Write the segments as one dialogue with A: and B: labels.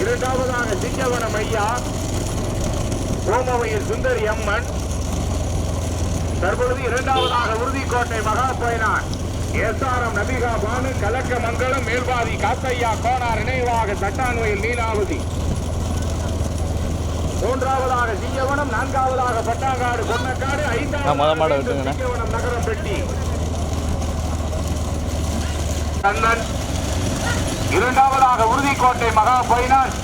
A: இரண்டாவதாக சிங்கவனம் ஐயா ஓமவையில் சுந்தரி அம்மன். தற்பொழுது இரண்டாவதாக உறுதிக்கோட்டை மகா பைனான் எஸ்ஆர்எம் நபிகா பானு கலக்க மங்கலம் மேல்பாதி காத்தையா கோனார் நினைவாக தட்டான்வயல் நீலாவதி. மூன்றாவதாக சிங்கவனம், நான்காவதாக பட்டாங்காடு பொன்னக்காடு, ஐந்தாவது சிங்கவனம் நகரம் பெட்டி கண்ணன். இரண்டாவதாக உறுதிக்கோட்டை மகா பைனான்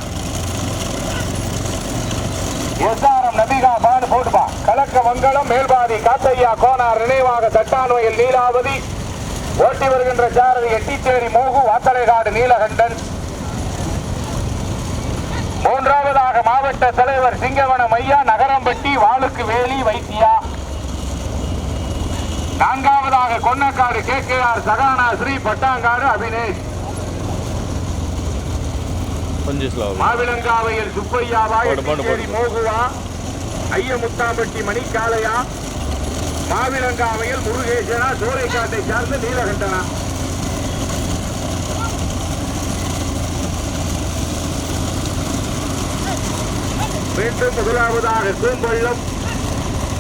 A: எஸ்ஆர்எம் நபிகா பானு போட்டுபா கலக்க மங்கலம் மேல்பாதி காத்தையா கோனார் நினைவாக தட்டான்வயல் நீலாவதி. ஓட்டி வருகின்ற சாரதி எட்டிச்சேரி மோகு வாத்தலைகாடு நீலகண்டன். மூன்றாவதாக மாவட்ட தலைவர் சிங்கவனம் ஐயா நகரம்பட்டி வாளுக்கு வேலி வைத்தியா. நான்காவதாக கொன்னக்காடு கேகேஆர் சகானா ஸ்ரீ பட்டாங்காடு அபினேஷ். மாவிலங்காவையில் சுப்பையாவா எட்டிச்சேரி மோகுவா ஐயமுத்தாம்பட்டி மணிக்காலையா. மாவிலங்காவையில் முருகேசனா சோரைக்காட்டை சார்ந்த நீலகண்டனா. மீண்டும் முதலாவதாக கூம்பள்ளம்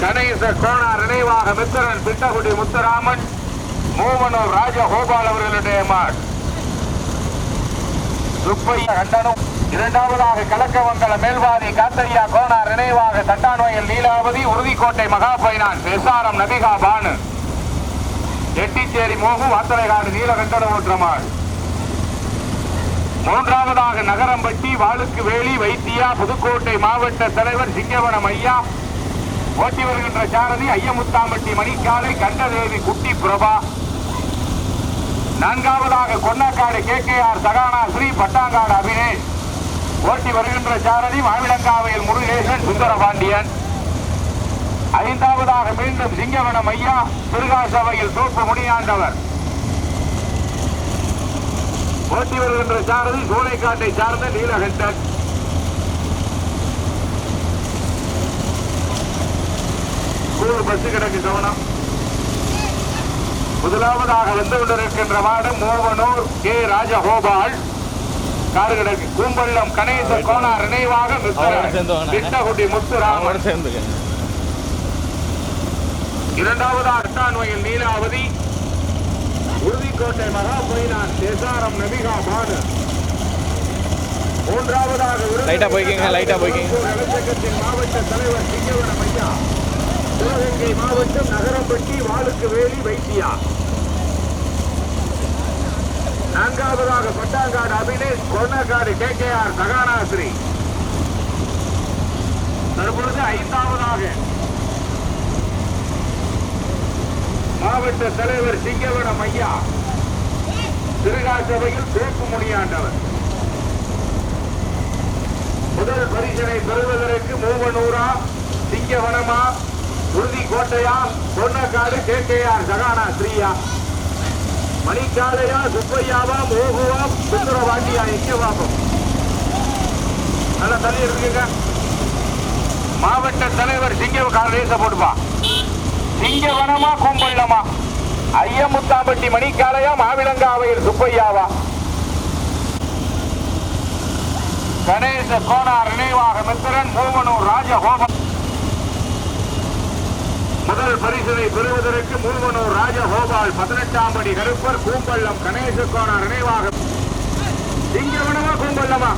A: கணேச கோனார் நினைவாக மித்திரன் பிட்டகுடி முத்துராமன் மூவனூர் ராஜகோபால் அவர்களுடைய மாட் சுப்பையா கண்டனும். இரண்டாவதாக கலக்கமங்கல மேல்வாதி காத்தையா கோனார் நினைவாக தட்டான்வயல் நீலாவதி. உறுதிக்கோட்டை மகா பைனான்ஸ் எஸ்ஆர்எம் நபிகா பானு எட்டிச்சேரி மோகு வாத்தலைகாடு நீலகண்டன ஓற்றமாள். மூன்றாவதாக நகரம்பட்டி வாளுக்கு வேலி வைத்தியா புதுக்கோட்டை மாவட்ட தலைவர் சிங்கவனம் ஐயா. ஓட்டி வருகின்ற சாரதி ஐயமுத்தாம்பட்டி மணிக்காலை கண்டதேவி குட்டி பிரபா. நான்காவதாக கொன்னக்காடு கேகேஆர் சகானா ஸ்ரீ பட்டாங்காடு அபினேஷ். ஓட்டி வருகின்ற சாரதி மாவிலங்காவையில் முருகேசன் சுந்தரபாண்டியன். ஐந்தாவதாக மீண்டும் சிங்கவனம் ஐயா திருகாசவையில் தோப்பு முனியாண்டவர். ஓட்டி வருகின்ற சாரதி சோலைக்காட்டை சார்ந்த நீலகண்டன். ஸ்கூல் பஸ் கிடக்கு கவனம். முதலாவதாக வந்து கொண்டிருக்கின்ற மாடு மூவனூர் கே ராஜகோபால் காரு கிடக்கு. கூம்பள்ளம் கணேச கோனார் நினைவாக கிட்டகுடி முத்துராமன். இரண்டாவதாக தட்டான்வயல் நீலாவதி. உறுதிக்கோட்டை மகா பைனான் எஸ்ஆர்எம் நபிகா பானு. மூன்றாவதாக இளஞ்சக்கத்தின் மாவட்ட தலைவர் சிங்கவனம் ஐயா. சிவகங்கை மாவட்டம் நகரம்பட்டி வாளுக்கு வேலி வைத்தியா. நான்காவதாக பட்டாங்காடு அபினேஷ் கொன்னக்காடு கேகேஆர் சகானாஸ்ரீ. தற்பொழுது ஐந்தாவதாக மாவட்ட தலைவர் சிங்கவனம் ஐயா திருகாசபையில் தோப்பு முனியாண்டவர். முதல் பரிசனை பெறுவதற்கு மூவனூரா சிங்கவனமா உறுதிக்கோட்டையா கொன்னக்காடு கேகேஆர் சகானா ஸ்ரீயா மணிக்காலையா சுப்பையாவா மோகுவா சுந்தரவாண்டியா எங்க பாப்போம். நல்லா தள்ளி இருக்குங்க. மாவட்ட தலைவர் சிங்கவனம் போட்டுப்பா. சிங்கவனமா கூம்பள்ளமா ஐயமுத்தாம்பட்டி மணிக்காலையா மாவிலங்காவையில் சுப்பையாவா கணேச கோனார் நினைவாக மித்திரன் மூவனூர் ராஜகோபால். முதல் பரிசனை பெறுவதற்கு மூவனூர் ராஜகோபால் 18ஆம் படி கருப்பர் கூம்பள்ளம் கணேச கோனார் நினைவாக. சிங்கவனமா கூம்பள்ளமா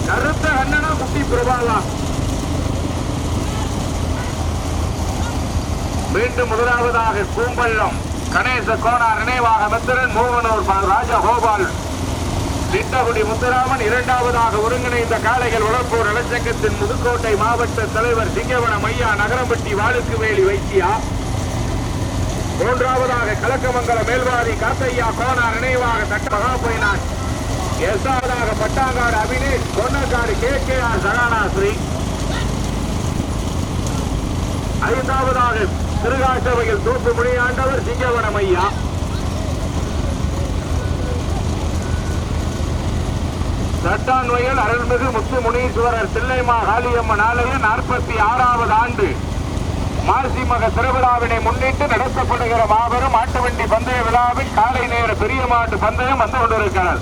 A: கருத்த அண்ணனா குட்டி பிரபாவா. மீண்டும் முதலாவதாக கூம்பள்ளம் கணேச கோனார் நினைவாக மித்திரன் மூவனூர் ராஜகோபால் திட்டகுடி முத்துராமன். இரண்டாவதாக ஒருங்கிணைந்த காளைகள் வளர்ப்போர் நலச்சங்கத்தின் புதுக்கோட்டை மாவட்ட தலைவர் சிங்கவனம் ஐயா நகரம்பட்டி வாளுக்கு வேலி வைத்தியா. மூன்றாவதாக கலக்கமங்கல மேல்வாதி காத்தையா கோனார் நினைவாக தட்ட மகா பைனான் எஸ்ஆவதாக பட்டாங்காடு அபினேஷ் கொன்னக்காடு கேகேஆர் சகானாஸ்ரீ. ஐந்தாவதாக திருகாசபையில் தோப்பு முனியாண்டவர் சிங்கவனம் ஐயா. தட்டான்வயல் அருள்மிகு முத்து முனீஸ்வரர் தில்லைமா காளியம்மன் ஆலய 46வது ஆண்டு மாசி மக திருவிழாவினை முன்னிட்டு நடத்தப்படுகிற மாபெரும் மாட்டுவண்டி பந்தய விழாவில் காலை நேர பெரிய மாட்டு பந்தயம் வந்து கொண்டிருக்கிறது.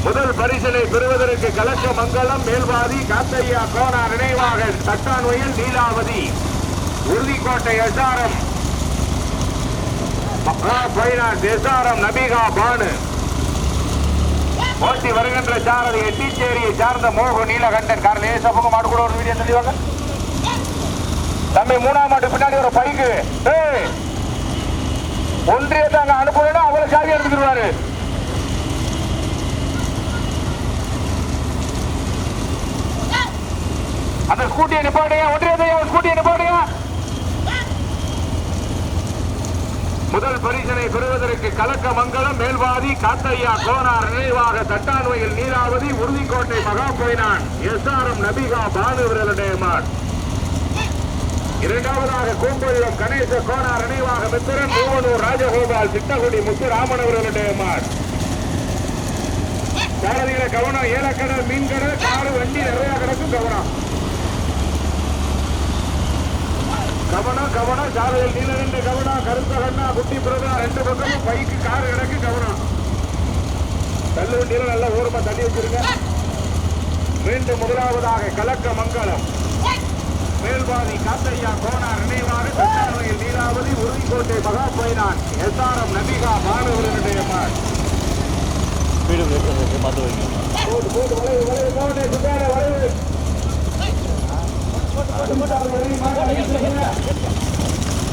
A: முதல் பரிசனை பெறுவதற்கு கலக்கமங்கலம் மேல்வாதி காத்தையா கோனா நினைவாக தட்டான்வயல் நீலாவதி உறுதிக்கோட்டை எஸ்ஆர்எம் எஸ்ஆர்எம் நபிகா பானு ஓட்டி வருகின்ற சாரதி எட்டிச்சேரியை சார்ந்த மோக நீலகண்டன் கார் லேசப்பங்க மாடு கூட ஒரு வீடியோ சொல்லிவாங்க தம்பி. மூணாம் மாட்டு பின்னாடி ஒரு பைக்கு ஒன்றியத்தை அங்க அனுப்பணும் அவளை சாவி எடுத்துக்கிடுவாரு. அந்த ஸ்கூட்டியை நிப்பாடுங்க, ஒன்றியத்தை ஸ்கூட்டியை நிப்பாடுங்க. முதல் பரிசனை பெறுவதற்கு கலக்கமங்கலம் மேல்வாதி காத்தையா கோனார் நினைவாக தட்டான்வயல் நீலாவதி உறுதிக்கோட்டை மகாபைனான் எஸ்ஆர்எம் நபிகா பானுவர்களுடைய மாட். இரண்டாவதாக கூம்பள்ளம் கணேச கோனார் நினைவாக மித்திரன் மூவனூர் ராஜகோபால் சித்தகுடி முத்துராமன் அவர்களுடைய மாட். சாரதியில கவனம், ஏலக்கடல் மீன்கடல் காடு வண்டி நிறைய கிடக்கும் கவனம். கவனம் கவனம் சாலையில் நீலகண்ட கவனம், கருத்த கண்ணா குட்டி பிரதா ரெண்டு பக்கமும் பைக்கு கார் கிடக்கு கவனம். தள்ளு வண்டியில நல்லா ஓரமா தண்ணி வச்சிருங்க. மீண்டும் முதலாவதாக கலக்கமங்கலம் மேல்வாதி காத்தையா கோனார் நினைவாக தட்டான்வயல் நீலாவதி உறுதிக்கோட்டை மகாபைனான் எஸ்ஆர்எம் நபிகா பானுவர்களுடைய மாட்.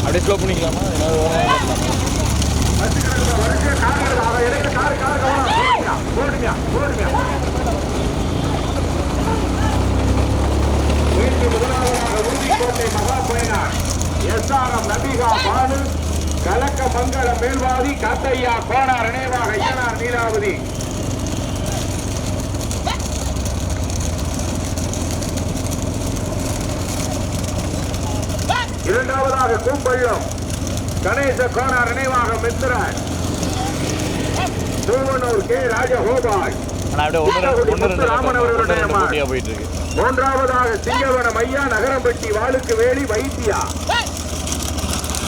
B: அப்படியே ஸ்லோ பண்ணிக்கலாமா?
A: உறுதிக்கோட்டை மகாபைனான் எஸ்ஆர்எம் நபிகா பானு கலக்கமங்கலம் மேல்வாதி காத்தையா கோனார் நினைவாக ஐயனார் நீலாவதி. இரண்டாவதாக கூம்பள்ளம் கணேச கோனார் நினைவாக மித்திரன் மூவனூர் கே ராஜகோபால் ராமன் அவர்களுடைய மாட். மூன்றாவதாக சிங்கவனம் ஐயா நகரம்பட்டி வாளுக்கு வேலி வைத்தியா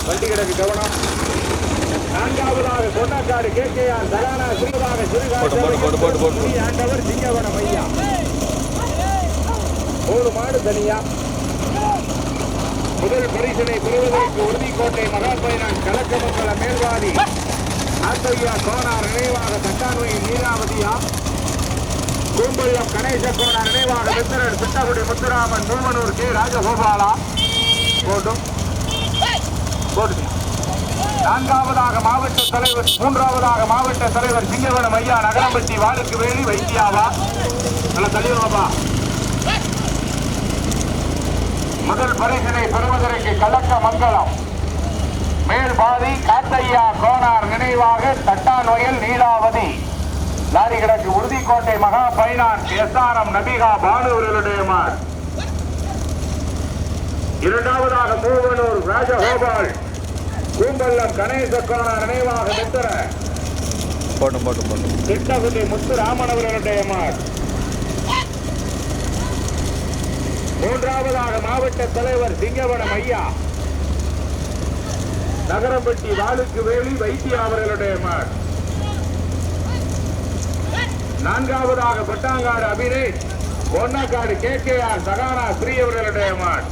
A: வண்டி கிடக்கு கவனம். நான்காவதாக கொன்னக்காடு கேகேஆர் சகானா சிறுதாக சிறுகாண்டவர் சிங்கவனம் ஐயா. ஒரு மாடு தனியா. முதல் பரிசனை பெறுவதற்கு உறுதிக்கோட்டை மகாபைனான் கலக்கமங்கல மேல்வாதி ஆத்தையா கோனார் நினைவாக தட்டான்வயல் நீலாவதியா கூம்பள்ளம் கணேச கோனார் நினைவாக மித்திரன் சித்தகுடி முத்துராமன் மூவனூர் கே ராஜகோபாலா போட்டும். நான்காவதாக மாவட்ட தலைவர், மூன்றாவதாக மாவட்ட தலைவர் சிங்கவனம் ஐயா நகரம்பட்டி வாளுக்கு வேலி வைத்தியாவா நல்ல தலைவா. முதல் பரிசனை பெறுவதற்கு கலக்கமங்கலம் மேல்பாதி காத்தையா கோனார் நினைவாக தட்டான்வயல் நீலாவதி லாரி கிடக்கு உறுதிக்கோட்டை மகாபைனான் எஸ்ஆர்எம் நபிகா பானுவர்களுடைய மாட். இரண்டாவதாக மூவனூர் ராஜகோபால் கூம்பள்ளம் கணேச கோனார் நினைவாக மித்திர சித்தகுடி முத்துராமன் அவர்களுடைய மாட். மூன்றாவதாக மாவட்ட தலைவர் சிங்கவனம் ஐயா நகரம்பட்டி வாளுக்கு வேலி வைத்தியா அவர்களுடைய மாட். நான்காவதாக பட்டாங்காடு அபினேஷ் பொன்னக்காடு கேகேஆர் சகானா ஸ்ரீ அவர்களுடைய மாட்.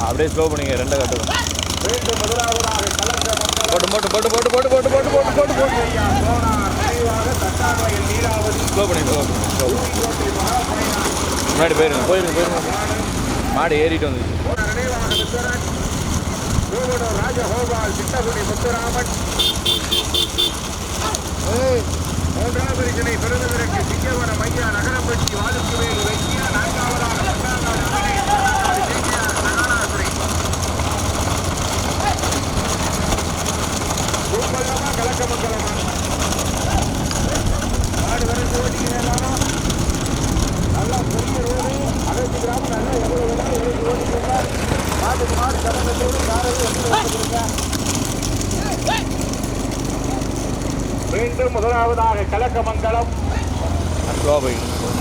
B: அப்படியே ஸ்லோ பண்ணிங்க ரெண்டை கட்டுங்க.
A: மீண்டும் முதலாவதாக கலக்கமங்கலம்
B: போட்டு போட்டு போட்டு போட்டு போட்டு போட்டு போட்டு போட்டு போட்டு போட்டு
A: ஐயா கோனார் நினைவாக தட்டான்வயல் நீலாவதி
B: ஸ்லோ பண்ணி
A: உறுதிக்கோட்டை மகாபைனான்
B: முன்னாடி போயிருங்க மாடு ஏறிட்டு வந்துச்சு.
A: நினைவாக மித்திரன் மூவனூர் ராஜகோபால் சித்தகுடி முத்துராமன். மூன்றாவது பரிசனை பெறுவதற்கு சிங்கவனம் ஐயா நகரம்பட்டி வாளுக்கு வேலி வைத்தியா. நான்காவதாக பட்டாங்காடு அபினேஷ் கேகேஆர் சகானாஸ்ரீ. கூம்பள்ளமா கலக்கமங்கலமா மாடு வரைந்து ஓட்டிக்கிறேன். நல்லா பெரிய ரோடு 60 கிராமம் நல்லா எவ்வளவு ஓட்டிக்கிறீங்க. மாட்டுக்கு மாடு கடந்தோடு காரையும் எப்படி ஓட்டிக்கிறீங்க. மீண்டும் முதலாவதாக கலக்கமங்கலம்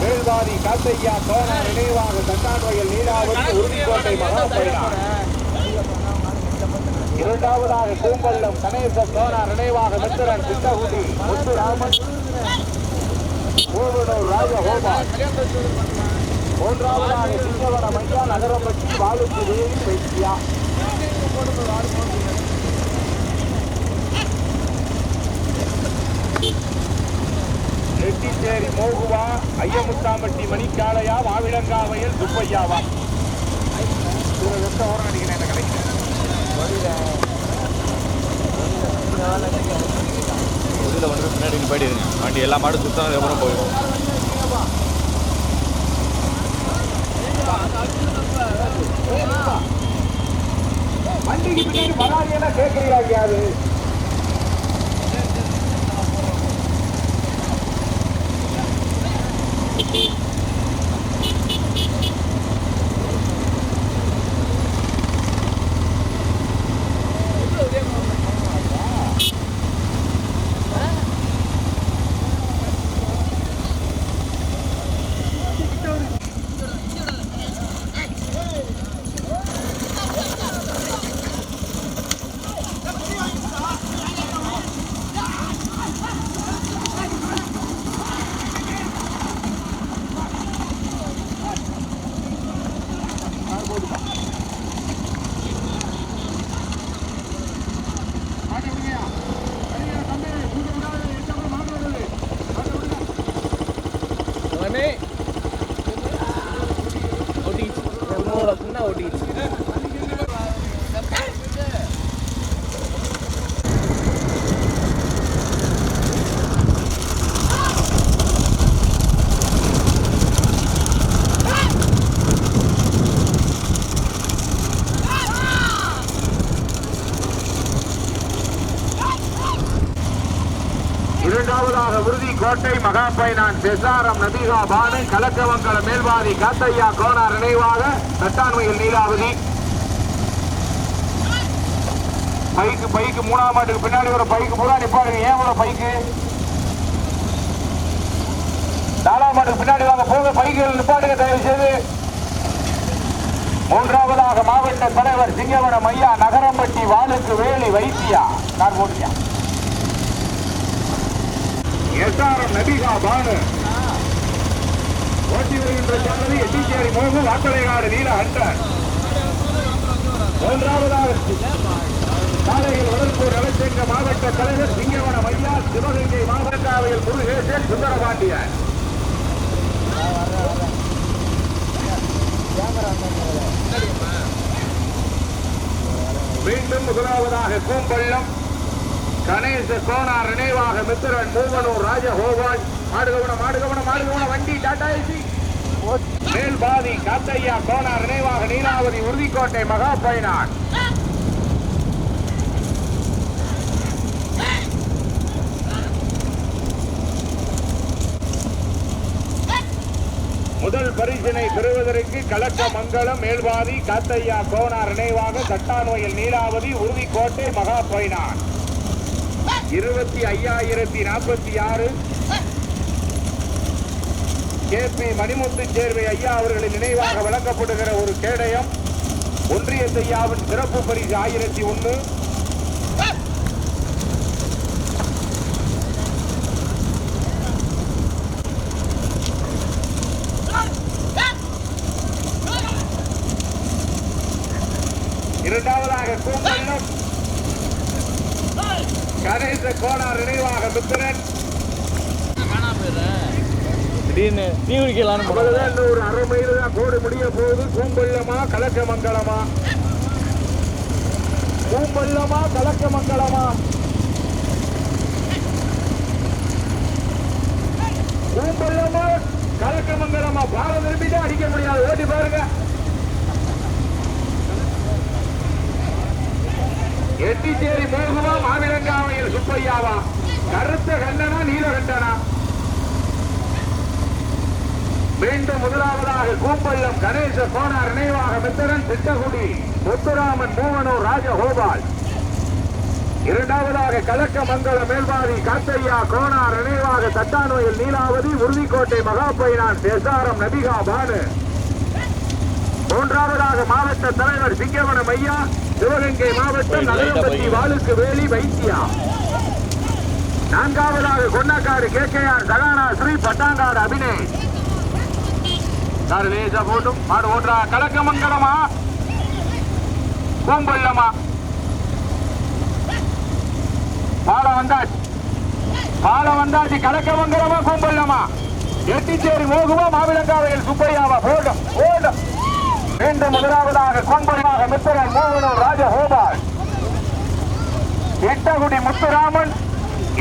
A: மேல்வாதி காத்தையா கோனார் நினைவாக தட்டான்வயல் நீலாவதி உறுதிக்கோட்டை மகாபைனான். இரண்டாவதாக கூம்பல்லம் கணேச கோனார் நினைவாக மித்திரன் சித்தகுடி முத்துராமன் மூவனூர் ராஜகோபால். மூன்றாவதாக சிங்கவன மையா நகரம்பட்டி வாழுக்கு வேலி வைத்தியா. நெட்டிச்சேரி மோகுவா ஐயமுத்தாம்பட்டி மணிக்காளையா மாவிளங்காவையல் சுப்பையாவா. ஓரம் அடிக்கிறேன் இந்த கடைக்கு
B: இதில் வந்து பின்னாடி போயிடுங்க. வண்டி எல்லா மாடும் சுத்தம் அப்புறம் போயிடும்.
A: வண்டிக்கு பின்னாடி பராதியெல்லாம் கேட்கிறீங்க. அது இரண்டாவதாக விருதி கோட்டை மகாபைனான் பெசாரம் நபிகா பானு கலக்கமங்கல மேல்வாதி காத்தையா கோனார் நினைவாக தட்டான்மையில் நீலாவதி. பைக்கு மூணாம் மாட்டுக்கு பின்னாடி ஒரு பைக்கு பூரா நிப்பாடுங்க. ஏன் இவ்வளவு பைக்கு? நாலாம் மாட்டுக்கு பின்னாடி வாங்க போக பைக்குகள் நிப்பாடுங்க தயவு செய்து. மூன்றாவதாக மாவட்ட தலைவர் சிங்கவனம் ஐயா நகரம்பட்டி வாழுக்கு வேலி வைத்தியா. நான் போட்டுக்கேன். எஸ்ஆர்எம் நபிகா பானு ஓட்டி வருகின்ற சாரதி எட்டிச்சேரி மோகு வாக்கலைநாடு நீல அண்டர். மூன்றாவதாக சாலைகள் வளர்ப்போர் நலச்சங்க மாவட்ட தலைவர் சிங்கவனம் ஐயா சிவகங்கை மாவட்டாவையில் முருகேசன் சுந்தரபாண்டியன். மீண்டும் முதலாவதாக கூம்பள்ளம் கணேச கோனார் நினைவாக மித்திரன் மூவனூர் ராஜகோபால். மாடுகவன வண்டி டாடா ஏசி மேல்பாதி காத்தையா கோனார் நினைவாக நீலாவதி உறுதிக்கோட்டை மகாபைனான். முதல் பரிசினை பெறுவதற்கு கலக்கமங்கலம் மேல்வாதி காத்தையா கோனார் நினைவாக தட்டான்வயல் நீலாவதி உறுதிக்கோட்டை மகாபைனான். 25,046 KP மணிமுத்து சேர்வை ஐயா அவர்களின் நினைவாக வழங்கப்படுகிற ஒரு கேடயம். ஒன்றிய ஐயாவின் சிறப்பு பரிசு 1001. இரண்டாவதாக கூம்பள்ளம் கணேச கோனார் நினைவாக மித்திரன்.
B: திடீர்னு தீ குடிக்கலான்னு
A: ஒரு அரை மைல் தான் கோடு முடிய போகுது. கூம்பள்ளமா கலக்கமங்கலமா? கூம்பள்ளமா கலக்கமங்கலமா? கூம்பள்ளமா கலக்கமங்கலமா? பாரம் திரும்பிட்டு அடிக்க முடியாது. ஓட்டி பாருங்க. எட்டிச்சேரி மோகுவா மாவிளங்காவையில் சுப்பையாவா? கருத்த கண்டனா நீலகண்டனா? மீண்டும் முதலாவதாக கூம்பள்ளம் கணேச கோனார் நினைவாக மித்திரன் சித்தகுடி முத்துராமன் மூவனூர் ராஜகோபால். இரண்டாவதாக கலக்கமங்கலம் மேல்வாதி காத்தையா கோனார் நினைவாக தட்டான்வயல் நீலாவதி உறுதிக்கோட்டை மகாபைனான் எஸ்ஆர்எம் நபிகா பானு. மூன்றாவதாக மாவட்ட தலைவர் சிங்கவனம் ஐயா சிவகங்கை மாவட்டம் நகரம்பட்டி வாளுக்கு வேலி வைத்தியா. நான்காவதாக கொன்னக்காடு கேகேஆர் சகானா ஸ்ரீ பட்டாங்காடு அபினேஷ். போட்டும் மாடு ஓட்டுறா. கலக்கமங்கலமா பூம்பள்ளமா பாலம் வந்தாச்சு. கலக்கமங்கலமா பூம்பள்ளமா எட்டிச்சேரி மோகுவா மாவிளங்காவையில் சுப்பையாவா போடும் ஓடும். மீண்டும் முதலாவதாக கொம்பமாக மித்திரன் மூவனூர் ராஜகோபால். எட்டகுடி முத்துராமன்.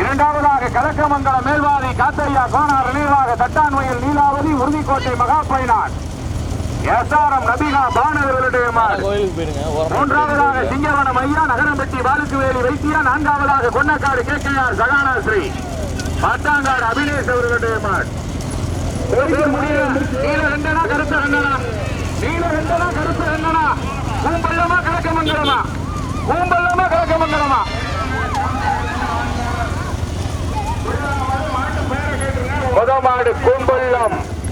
A: இரண்டாவதாக கலக்கமங்கலம் மேல்வாதி காத்தையா கோனார் நினைவாக தட்டான்மையில் நீலாவதி உறுதிக்கோட்டை மகாபைனான் எஸ்ஆர்எம் நபிகா பானவர்களுடைய மாடு. மூன்றாவதாக சிங்கவனம் ஐயா நகரம்பட்டி வாலுக்குவேலி வைத்தியா. நான்காவதாக கொன்னக்காடு கேகேஆர் சகானா ஸ்ரீ பட்டாங்காடு அபினேஷ் அவர்களுடைய மாடு. நீல ரெண்டனா கருத்த ரெண்டனா நீல ரெண்டனா கருத்த ரெண்டனா பூம்பள்ளமா கலக்கமங்கலமா பூம்பள்ளமா கலக்கமங்கலமா முதமாடு பூம்பள்ளம்